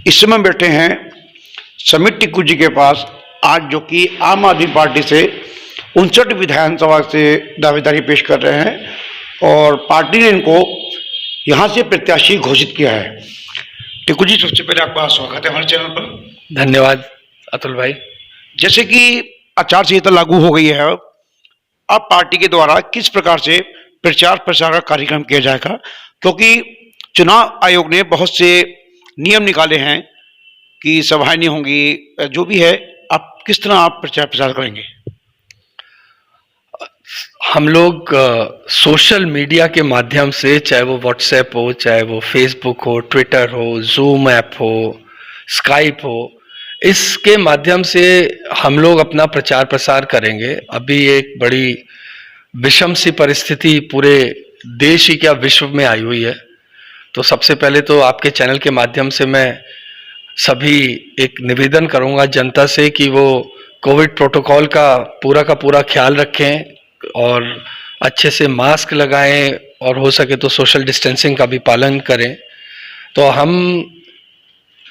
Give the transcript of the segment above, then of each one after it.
इस समय बैठे हैं समित टिक्कू जी के पास, आज जो कि आम आदमी पार्टी से 59 विधानसभा से दावेदारी पेश कर रहे हैं और पार्टी ने इनको यहाँ से प्रत्याशी घोषित किया है। टिक्कू जी, सबसे पहले आपका स्वागत है हमारे चैनल पर। धन्यवाद अतुल भाई। जैसे कि आचार संहिता लागू हो गई है, अब पार्टी के द्वारा किस प्रकार से प्रचार प्रसार का कार्यक्रम किया जाएगा, क्योंकि चुनाव आयोग ने बहुत से नियम निकाले हैं कि सभाएं नहीं होंगी, जो भी है, आप किस तरह आप प्रचार प्रसार करेंगे? हम लोग सोशल मीडिया के माध्यम से, चाहे वो व्हाट्सएप हो, चाहे वो फेसबुक हो, ट्विटर हो, जूम ऐप हो, स्काइप हो, इसके माध्यम से हम लोग अपना प्रचार प्रसार करेंगे। अभी एक बड़ी विषम सी परिस्थिति पूरे देश ही क्या विश्व में आई हुई है, तो सबसे पहले तो आपके चैनल के माध्यम से मैं सभी एक निवेदन करूंगा जनता से कि वो कोविड प्रोटोकॉल का पूरा ख्याल रखें और अच्छे से मास्क लगाएं और हो सके तो सोशल डिस्टेंसिंग का भी पालन करें। तो हम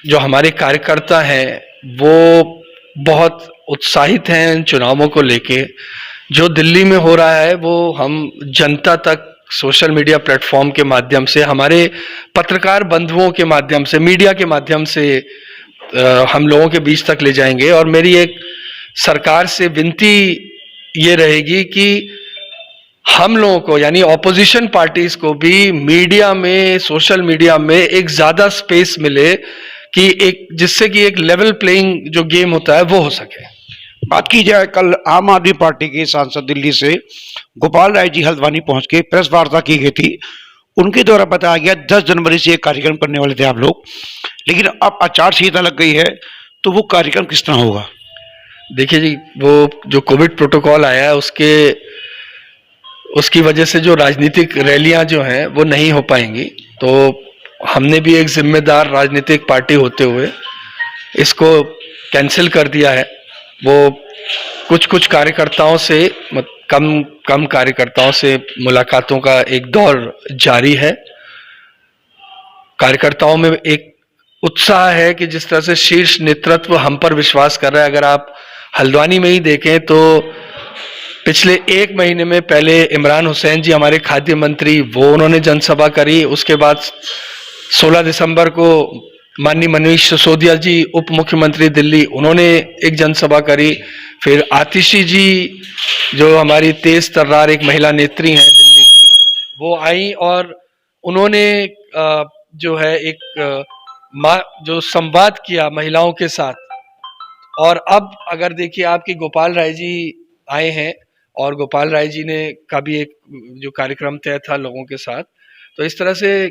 जो हमारे कार्यकर्ता हैं वो बहुत उत्साहित हैं इन चुनावों को लेके। जो दिल्ली में हो रहा है वो हम जनता तक सोशल मीडिया प्लेटफॉर्म के माध्यम से, हमारे पत्रकार बंधुओं के माध्यम से, मीडिया के माध्यम से हम लोगों के बीच तक ले जाएंगे। और मेरी एक सरकार से विनती ये रहेगी कि हम लोगों को, यानी ऑपोजिशन पार्टीज को भी मीडिया में, सोशल मीडिया में एक ज्यादा स्पेस मिले कि एक, जिससे कि एक लेवल प्लेइंग जो गेम होता है वो हो सके। बात की जाए, कल आम आदमी पार्टी के सांसद दिल्ली से गोपाल राय जी हल्द्वानी पहुंच के प्रेस वार्ता की गई थी। उनके द्वारा बताया गया 10 जनवरी से एक कार्यक्रम करने वाले थे आप लोग, लेकिन अब आचार संहिता लग गई है, तो वो कार्यक्रम किस तरह होगा? देखिए जी, वो जो कोविड प्रोटोकॉल आया है उसकी वजह से जो राजनीतिक रैलियां जो हैं वो नहीं हो पाएंगी। तो हमने भी एक जिम्मेदार राजनीतिक पार्टी होते हुए इसको कैंसिल कर दिया है। वो कुछ कार्यकर्ताओं से, कम कार्यकर्ताओं से मुलाकातों का एक दौर जारी है। कार्यकर्ताओं में एक उत्साह है कि जिस तरह से शीर्ष नेतृत्व हम पर विश्वास कर रहा है। अगर आप हल्द्वानी में ही देखें तो पिछले 1 महीने में पहले इमरान हुसैन जी, हमारे खाद्य मंत्री, वो उन्होंने जनसभा करी। उसके बाद 16 दिसंबर को माननीय मनीष सिसोदिया जी, उप मुख्यमंत्री दिल्ली, उन्होंने एक जनसभा करी। फिर आतिशी जी, जो हमारी तेज तर्रार एक महिला नेत्री हैं दिल्ली की, वो आई और उन्होंने जो है एक जो संवाद किया महिलाओं के साथ। और अब अगर देखिए, आपकी गोपाल राय जी आए हैं और गोपाल राय जी ने का भी एक जो कार्यक्रम तय था लोगों के साथ। तो इस तरह से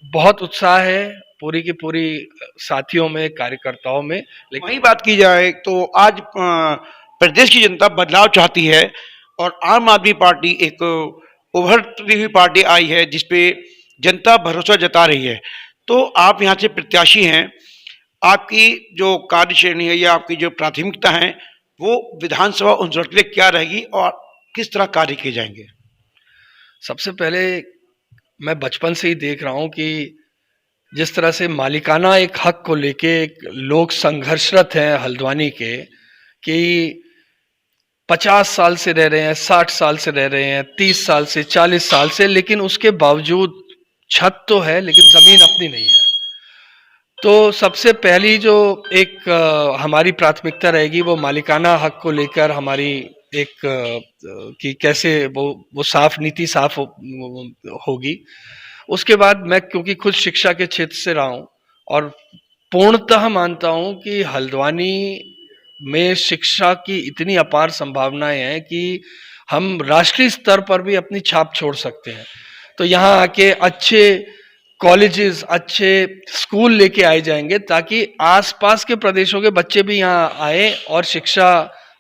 बहुत उत्साह है पूरी की पूरी साथियों में, कार्यकर्ताओं में। लेकिन वही बात की जाए तो आज प्रदेश की जनता बदलाव चाहती है और आम आदमी पार्टी एक उभरती हुई पार्टी आई है जिसपे जनता भरोसा जता रही है। तो आप यहाँ से प्रत्याशी हैं, आपकी जो कार्यश्रेणी है या आपकी जो प्राथमिकता है वो विधानसभा 59 के लिए क्या रहेगी और किस तरह कार्य किए जाएंगे? सबसे पहले मैं बचपन से ही देख रहा हूं कि जिस तरह से मालिकाना एक हक को लेके लोग संघर्षरत हैं हल्द्वानी के, कि 50 साल से रह रहे हैं, 60 साल से रह रहे हैं, 30 साल से, 40 साल से, लेकिन उसके बावजूद छत तो है लेकिन जमीन अपनी नहीं है। तो सबसे पहली जो एक हमारी प्राथमिकता रहेगी वो मालिकाना हक को लेकर हमारी एक कि कैसे वो साफ नीति साफ होगी। उसके बाद मैं, क्योंकि खुद शिक्षा के क्षेत्र से रहा हूँ और पूर्णतः मानता हूँ कि हल्द्वानी में शिक्षा की इतनी अपार संभावनाएं हैं कि हम राष्ट्रीय स्तर पर भी अपनी छाप छोड़ सकते हैं। तो यहाँ आके अच्छे कॉलेजेस, अच्छे स्कूल लेके आए जाएंगे ताकि आसपास के प्रदेशों के बच्चे भी यहाँ आए और शिक्षा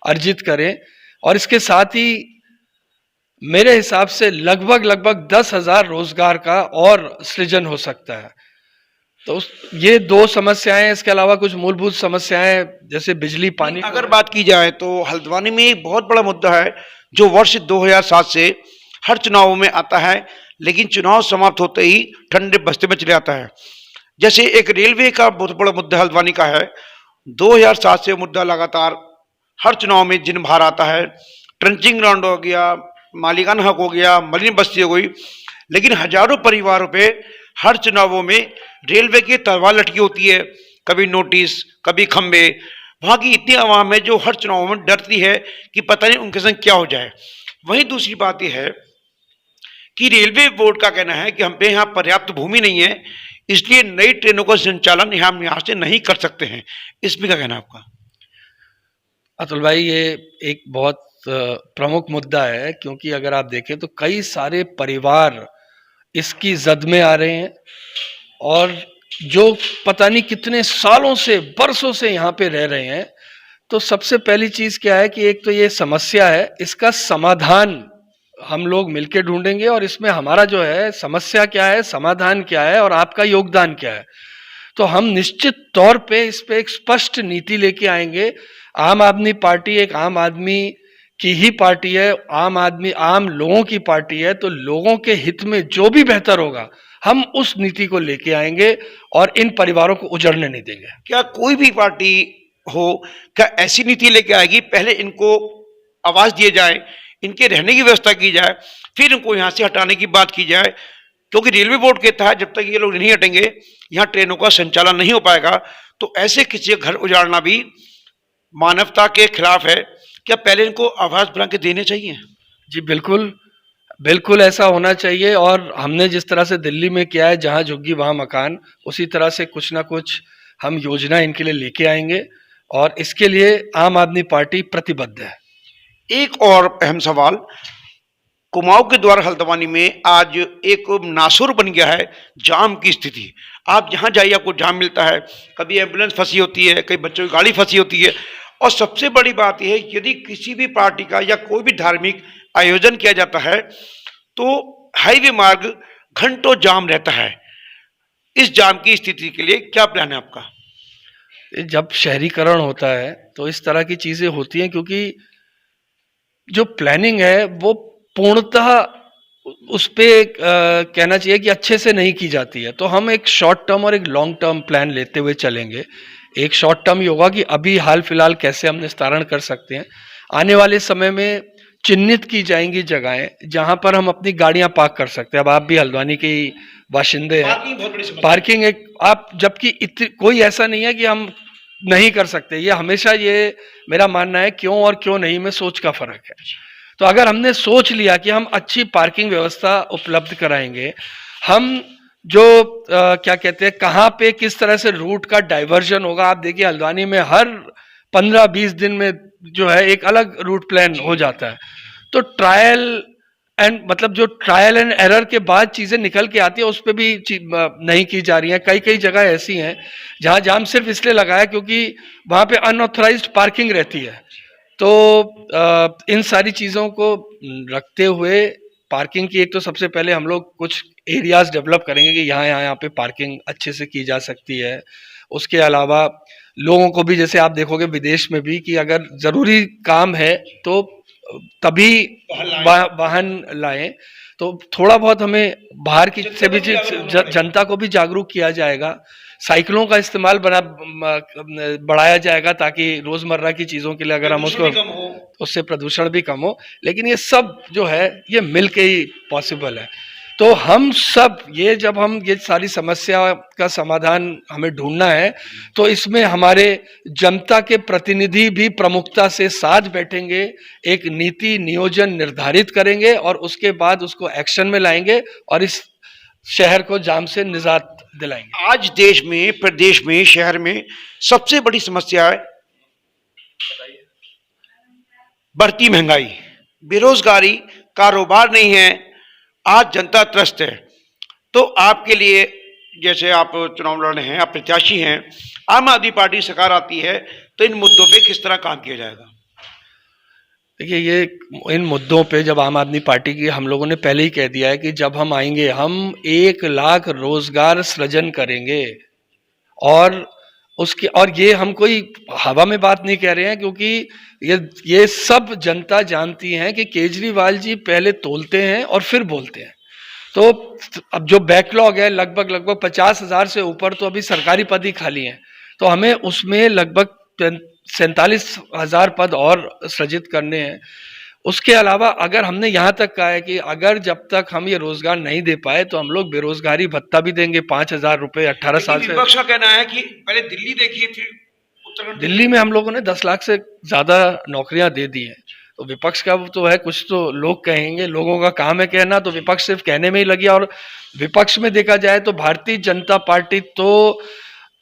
अर्जित करें। और इसके साथ ही मेरे हिसाब से लगभग 10,000 रोजगार का और सृजन हो सकता है। तो ये 2 समस्याएं, इसके अलावा कुछ मूलभूत समस्याएं जैसे बिजली, पानी। अगर बात की जाए तो हल्द्वानी में एक बहुत बड़ा मुद्दा है जो वर्ष 2007 से हर चुनावों में आता है, लेकिन चुनाव समाप्त होते ही ठंडे बस्ते में चले आता है। जैसे एक रेलवे का बहुत बड़ा मुद्दा हल्द्वानी का है। 2007 से मुद्दा लगातार हर चुनाव में जिन बाहर आता है। ट्रंचिंग ग्राउंड हो गया, मालिकान हक हो गया, मलिन बस्ती हो गई, लेकिन हजारों परिवारों पे हर चुनावों में रेलवे की तलवार लटकी होती है। कभी नोटिस, कभी खंबे। वहां की इतनी आवाम है जो हर चुनाव में डरती है कि पता नहीं उनके संग क्या हो जाए। वहीं दूसरी बात यह है कि रेलवे बोर्ड का कहना है कि हम पे यहाँ पर्याप्त भूमि नहीं है, इसलिए नई ट्रेनों का संचालन हम यहाँ से नहीं कर सकते हैं। इसमें क्या कहना है आपका? अतुल भाई, ये एक बहुत प्रमुख मुद्दा है, क्योंकि अगर आप देखें तो कई सारे परिवार इसकी जद में आ रहे हैं, और जो पता नहीं कितने सालों से, बरसों से यहाँ पे रह रहे हैं। तो सबसे पहली चीज क्या है कि एक तो ये समस्या है, इसका समाधान हम लोग मिलके ढूंढेंगे, और इसमें हमारा जो है समस्या क्या है, समाधान क्या है और आपका योगदान क्या है। तो हम निश्चित तौर पे इस पे एक स्पष्ट नीति लेके आएंगे। आम आदमी पार्टी एक आम आदमी की ही पार्टी है, आम आदमी आम लोगों की पार्टी है, तो लोगों के हित में जो भी बेहतर होगा हम उस नीति को लेके आएंगे और इन परिवारों को उजड़ने नहीं देंगे। क्या कोई भी पार्टी हो, क्या ऐसी नीति लेके आएगी, पहले इनको आवाज दिए जाए, इनके रहने की व्यवस्था की जाए, फिर इनको यहाँ से हटाने की बात की जाए? क्योंकि रेलवे बोर्ड कहता है जब तक ये लोग नहीं हटेंगे यहाँ ट्रेनों का संचालन नहीं हो पाएगा। तो ऐसे किसी का घर उजाड़ना भी मानवता के खिलाफ है। क्या पहले इनको आवाज बना के देने चाहिए? जी बिल्कुल, बिल्कुल ऐसा होना चाहिए। और हमने जिस तरह से दिल्ली में किया है, जहां झुग्गी वहां मकान, उसी तरह से कुछ ना कुछ हम योजना इनके लिए लेके आएंगे, और इसके लिए आम आदमी पार्टी प्रतिबद्ध है। एक और अहम सवाल, कुमाऊं के द्वारा हल्द्वानी में आज एक नासुर बन गया है जाम की स्थिति। आप जहां जाइए आपको जाम मिलता है, कभी एम्बुलेंस फंसी होती है, कई बच्चों की गाड़ी फंसी होती है। और सबसे बड़ी बात यह है, यदि किसी भी पार्टी का या कोई भी धार्मिक आयोजन किया जाता है तो हाईवे मार्ग घंटों जाम रहता है। इस जाम की स्थिति के लिए क्या प्लान है आपका? जब शहरीकरण होता है तो इस तरह की चीजें होती हैं, क्योंकि जो प्लानिंग है वो पूर्णतः उस पे कहना चाहिए कि अच्छे से नहीं की जाती है। तो हम एक शॉर्ट टर्म और एक लॉन्ग टर्म प्लान लेते हुए चलेंगे। एक शॉर्ट टर्म ये होगा कि अभी हाल फिलहाल कैसे हम निस्तारण कर सकते हैं। आने वाले समय में चिन्हित की जाएंगी जगहें जहां पर हम अपनी गाड़ियां पार्क कर सकते हैं। अब आप भी हल्द्वानी के ही बाशिंदे हैं, पार्किंग बहुत बड़ी समस्या है। पार्किंग एक आप, जबकि कोई ऐसा नहीं है कि हम नहीं कर सकते। ये हमेशा, ये मेरा मानना है, क्यों और क्यों नहीं में सोच का फर्क है। तो अगर हमने सोच लिया कि हम अच्छी पार्किंग व्यवस्था उपलब्ध कराएंगे, हम जो क्या कहते हैं, कहाँ पे किस तरह से रूट का डाइवर्जन होगा। आप देखिए हल्द्वानी में हर 15-20 दिन में जो है एक अलग रूट प्लान हो जाता है। तो ट्रायल एंड एरर के बाद चीजें निकल के आती है, उस पर भी नहीं की जा रही है। कई कई जगह ऐसी हैं जहां जाम सिर्फ इसलिए लगा है क्योंकि वहां पे अनऑथराइज्ड पार्किंग रहती है। तो इन सारी चीजों को रखते हुए पार्किंग की एक तो सबसे पहले हम लोग कुछ एरियाज डेवलप करेंगे कि यहाँ पे पार्किंग अच्छे से की जा सकती है। उसके अलावा लोगों को भी, जैसे आप देखोगे विदेश में भी, कि अगर जरूरी काम है तो तभी वाहन लाएं। तो थोड़ा बहुत हमें बाहर की से भी जनता को भी जागरूक किया जाएगा। साइकिलों का इस्तेमाल बढ़ाया जाएगा ताकि रोजमर्रा की चीजों के लिए अगर हम उसको, उससे प्रदूषण भी कम हो। लेकिन ये सब जो है ये मिलके ही पॉसिबल है। तो हम सब ये, जब हम ये सारी समस्या का समाधान हमें ढूंढना है, तो इसमें हमारे जनता के प्रतिनिधि भी प्रमुखता से साथ बैठेंगे, एक नीति नियोजन निर्धारित करेंगे और उसके बाद उसको एक्शन में लाएंगे और इस शहर को जाम से निजात दिलाएंगे। आज देश में, प्रदेश में, शहर में सबसे बड़ी समस्या है बढ़ती महंगाई, बेरोजगारी, कारोबार नहीं है। आज जनता त्रस्त है। तो आपके लिए, जैसे आप चुनाव लड़ रहे हैं, आप प्रत्याशी हैं, आम आदमी पार्टी सरकार आती है तो इन मुद्दों पे किस तरह काम किया जाएगा? देखिए, ये इन मुद्दों पे जब आम आदमी पार्टी की, हम लोगों ने पहले ही कह दिया है कि जब हम आएंगे हम 1 लाख रोजगार सृजन करेंगे। और उसके, और ये हम कोई हवा में बात नहीं कह रहे हैं, क्योंकि ये सब जनता जानती है कि केजरीवाल जी पहले तोलते हैं और फिर बोलते हैं। तो अब जो बैकलॉग है लगभग 50,000 से ऊपर तो अभी सरकारी पद ही खाली हैं, तो हमें उसमें लगभग 47,000 पद और सृजित करने हैं। उसके अलावा अगर हमने यहाँ तक कहा है कि अगर जब तक हम ये रोजगार नहीं दे पाए तो हम लोग बेरोजगारी भत्ता भी देंगे 5,000 रुपए 18 साल से। विपक्ष का कहना है कि पहले दिल्ली देखिए फिर उत्तराखंड। दिल्ली में हम लोगों ने 10 लाख से ज्यादा नौकरियां दे दी हैं, तो विपक्ष का तो है, कुछ तो लोग कहेंगे, लोगों का काम है कहना, तो विपक्ष सिर्फ कहने में ही लगी। और विपक्ष में देखा जाए तो भारतीय जनता पार्टी तो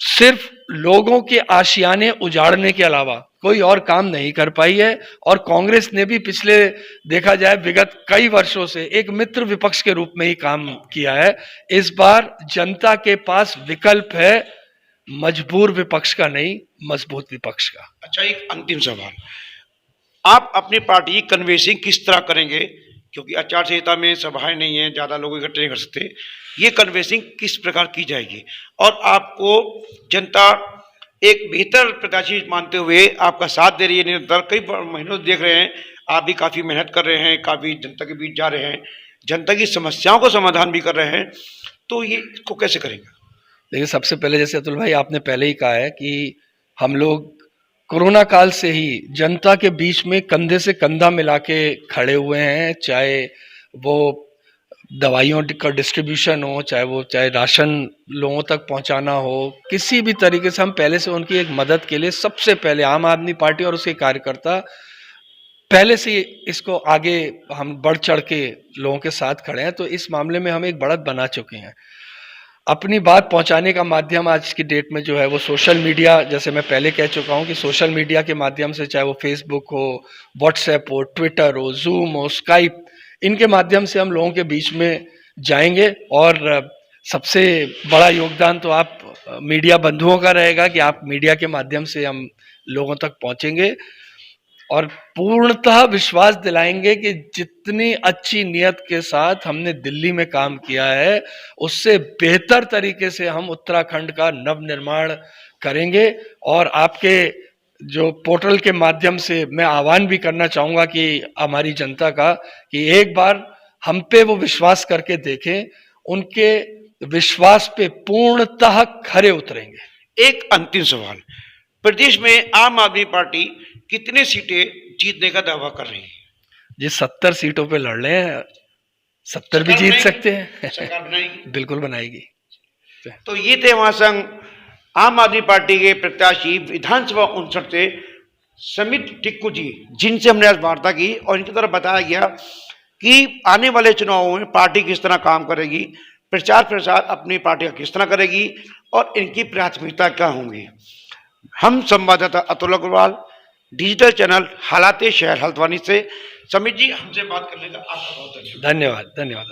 सिर्फ लोगों के आशियाने उजाड़ने के अलावा कोई और काम नहीं कर पाई है। और कांग्रेस ने भी पिछले देखा जाए विगत कई वर्षों से एक मित्र विपक्ष के रूप में ही काम किया है। इस बार जनता के पास विकल्प है, मजबूर विपक्ष का नहीं, मजबूत विपक्ष का। अच्छा, एक अंतिम सवाल, आप अपनी पार्टी की कन्वेंसिंग किस तरह करेंगे, क्योंकि आचार संहिता में सभाएं नहीं है, ज्यादा लोग इकट्ठे नहीं कर सकते, ये कन्वेंसिंग किस प्रकार की जाएगी और आपको जनता एक बेहतर प्रत्याशी मानते हुए आपका साथ दे रही है निरंतर, कई महीनों से देख रहे हैं, आप भी काफी मेहनत कर रहे हैं, काफी जनता के बीच जा रहे हैं, जनता की समस्याओं को समाधान भी कर रहे हैं, तो ये इसको कैसे करेंगे? देखिए, सबसे पहले जैसे अतुल भाई आपने पहले ही कहा है कि हम लोग कोरोना काल से ही जनता के बीच में कंधे से कंधा मिला के खड़े हुए हैं, चाहे वो दवाइयों का डिस्ट्रीब्यूशन हो, चाहे राशन लोगों तक पहुंचाना हो, किसी भी तरीके से हम पहले से उनकी एक मदद के लिए सबसे पहले आम आदमी पार्टी और उसके कार्यकर्ता पहले से इसको आगे हम बढ़ चढ़ के लोगों के साथ खड़े हैं। तो इस मामले में हम एक बढ़त बना चुके हैं। अपनी बात पहुंचाने का माध्यम आज की डेट में जो है वो सोशल मीडिया, जैसे मैं पहले कह चुका हूं कि सोशल मीडिया के माध्यम से, चाहे वो फेसबुक हो, व्हाट्सएप हो, ट्विटर हो, जूम हो, स्काइप, इनके माध्यम से हम लोगों के बीच में जाएंगे। और सबसे बड़ा योगदान तो आप मीडिया बंधुओं का रहेगा कि आप मीडिया के माध्यम से हम लोगों तक पहुंचेंगे और पूर्णतः विश्वास दिलाएंगे कि जितनी अच्छी नियत के साथ हमने दिल्ली में काम किया है, उससे बेहतर तरीके से हम उत्तराखंड का नव निर्माण करेंगे। और आपके जो पोर्टल के माध्यम से मैं आह्वान भी करना चाहूंगा कि हमारी जनता का, कि एक बार हम पे वो विश्वास करके देखें, उनके विश्वास पे पूर्णतः खरे उतरेंगे। एक अंतिम सवाल, प्रदेश में आम आदमी पार्टी कितने सीटें जीतने का दावा कर रही है? जी 70 सीटों पे लड़ रहे हैं, 70 भी जीत सकते हैं। सरकार बनाएगी? बिल्कुल बनाएगी। तो ये थे हमारे संग आम आदमी पार्टी के प्रत्याशी विधानसभा 59 से समित टिक्कू जी, जिनसे हमने आज वार्ता की और इनकी तरफ बताया गया कि आने वाले चुनावों में पार्टी किस तरह काम करेगी, प्रचार प्रसार अपनी पार्टी का किस तरह करेगी और इनकी प्राथमिकता क्या होंगी। हम संवाददाता अतुल अग्रवाल, डिजिटल चैनल हालाते शहर हल्द्वानी से। समित जी, हमसे बात करने का आपका बहुत धन्यवाद। धन्यवाद।